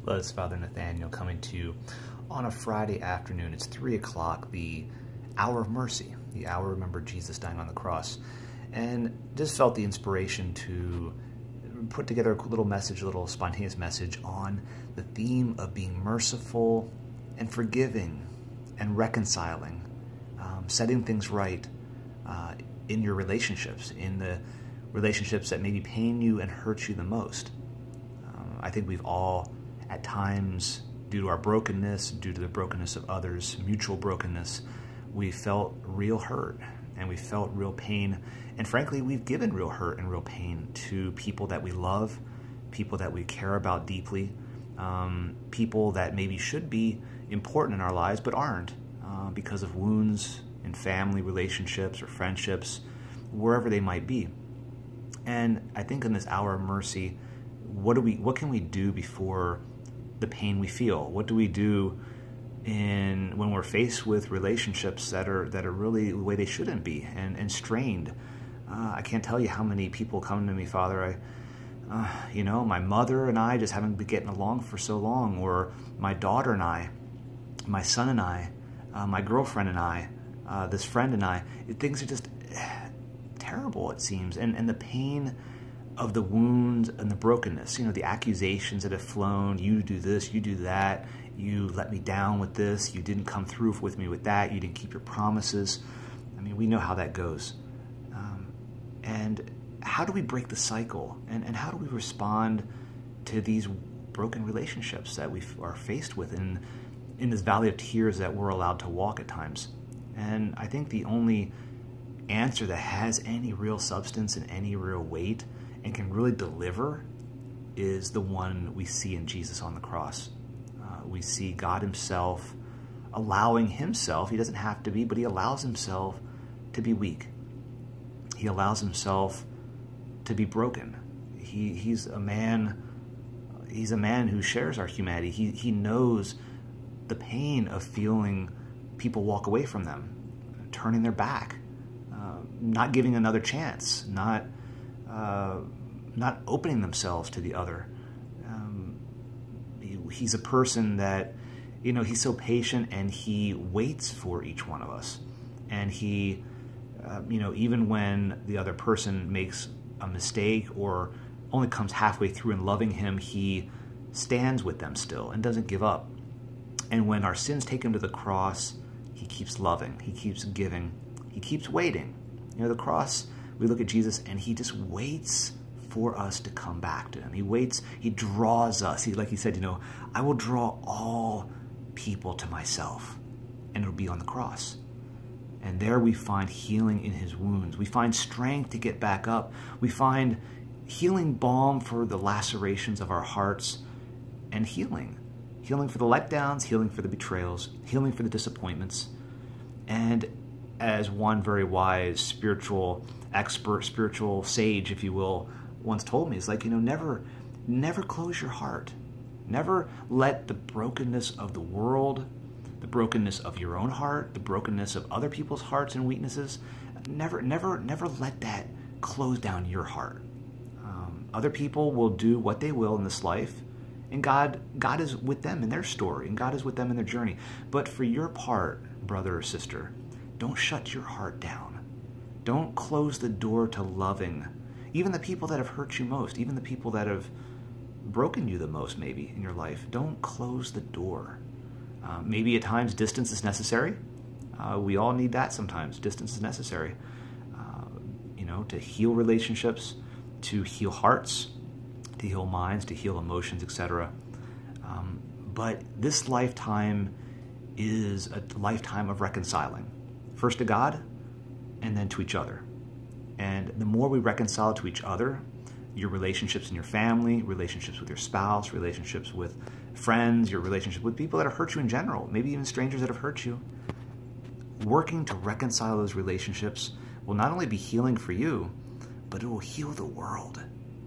Hello, it's Father Nathaniel coming to you on a Friday afternoon. It's 3 o'clock, the hour of mercy, the hour remember Jesus dying on the cross. And just felt the inspiration to put together a little message, a little spontaneous message on the theme of being merciful and forgiving and reconciling, setting things right in your relationships, in the relationships that maybe pain you and hurt you the most. I think we've all, at times, due to our brokenness, due to the brokenness of others, mutual brokenness, we felt real hurt and we felt real pain. And frankly, we've given real hurt and real pain to people that we love, people that we care about deeply, people that maybe should be important in our lives but aren't because of wounds in family relationships or friendships, wherever they might be. And I think in this hour of mercy, what can we do before the pain we feel? What do we do when we're faced with relationships that are really the way they shouldn't be and strained? I can't tell you how many people come to me, Father, my mother and I just haven't been getting along for so long, or my daughter and I, my son and I, my girlfriend and I, this friend and I. Things are just terrible, it seems, and the pain of the wounds and the brokenness, the accusations that have flown. You do this, you do that, you let me down with this, you didn't come through with me with that, you didn't keep your promises. I mean, we know how that goes. And how do we break the cycle? And how do we respond to these broken relationships that we are faced with in this valley of tears that we're allowed to walk at times? And I think the only answer that has any real substance and any real weight and can really deliver is the one we see in Jesus on the cross. We see God himself allowing himself, he doesn't have to be, but he allows himself to be weak. He allows himself to be broken. He's a man who shares our humanity. He knows the pain of feeling people walk away from them, turning their back, not giving another chance, not opening themselves to the other. He's a person that, he's so patient and he waits for each one of us. And he, even when the other person makes a mistake or only comes halfway through in loving him, he stands with them still and doesn't give up. And when our sins take him to the cross, he keeps loving, he keeps giving, he keeps waiting. The cross, we look at Jesus and he just waits for us to come back to him. He waits, he draws us. Like he said, I will draw all people to myself, and it'll be on the cross. And there we find healing in his wounds. We find strength to get back up. We find healing balm for the lacerations of our hearts, and healing for the letdowns, healing for the betrayals, healing for the disappointments. And as one very wise spiritual expert, spiritual sage, if you will, once told me, it's like, never close your heart. Never let the brokenness of the world, the brokenness of your own heart, the brokenness of other people's hearts and weaknesses, never let that close down your heart. Other people will do what they will in this life, and God is with them in their story, and God is with them in their journey. But for your part, brother or sister, don't shut your heart down. Don't close the door to loving even the people that have hurt you most, even the people that have broken you the most maybe in your life. Don't close the door. Maybe at times distance is necessary. We all need that sometimes. Distance is necessary, to heal relationships, to heal hearts, to heal minds, to heal emotions, etc. But this lifetime is a lifetime of reconciling. First to God, and then to each other. And the more we reconcile to each other, your relationships in your family, relationships with your spouse, relationships with friends, your relationship with people that have hurt you in general, maybe even strangers that have hurt you, working to reconcile those relationships will not only be healing for you, but it will heal the world.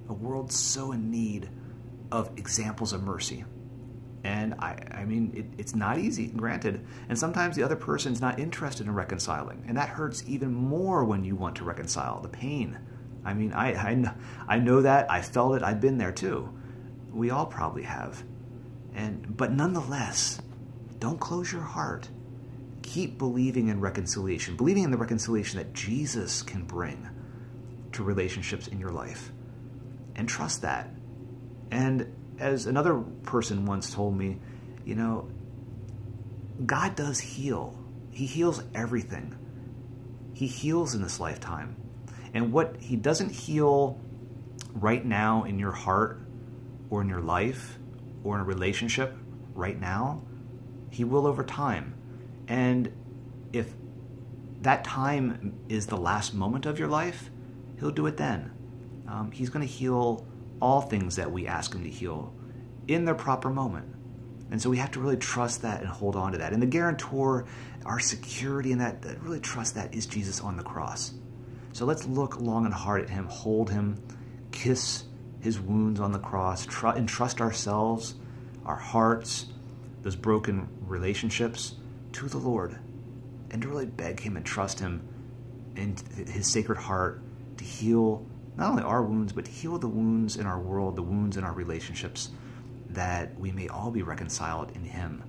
A world so in need of examples of mercy. And I mean, it's not easy, granted. And sometimes the other person's not interested in reconciling. And that hurts even more when you want to reconcile, the pain. I mean, I know that. I felt it. I've been there too. We all probably have. But nonetheless, don't close your heart. Keep believing in reconciliation, believing in the reconciliation that Jesus can bring to relationships in your life. And trust that. And as another person once told me, God does heal. He heals everything. He heals in this lifetime. And what he doesn't heal right now in your heart or in your life or in a relationship right now, he will over time. And if that time is the last moment of your life, he'll do it then. He's going to heal all things that we ask him to heal in their proper moment. And so we have to really trust that and hold on to that. And the guarantor, our security in that really trust that, is Jesus on the cross. So let's look long and hard at him, hold him, kiss his wounds on the cross, entrust ourselves, our hearts, those broken relationships to the Lord, and to really beg him and trust him in his sacred heart to heal not only our wounds, but to heal the wounds in our world, the wounds in our relationships, that we may all be reconciled in him,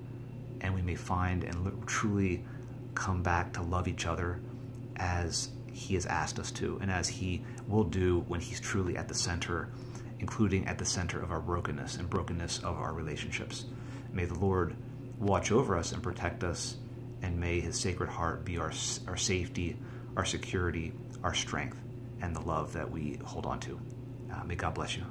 and we may find and truly come back to love each other as he has asked us to, and as he will do when he's truly at the center, including at the center of our brokenness and brokenness of our relationships. May the Lord watch over us and protect us, and may his sacred heart be our safety, our security, our strength, and the love that we hold on to. May God bless you.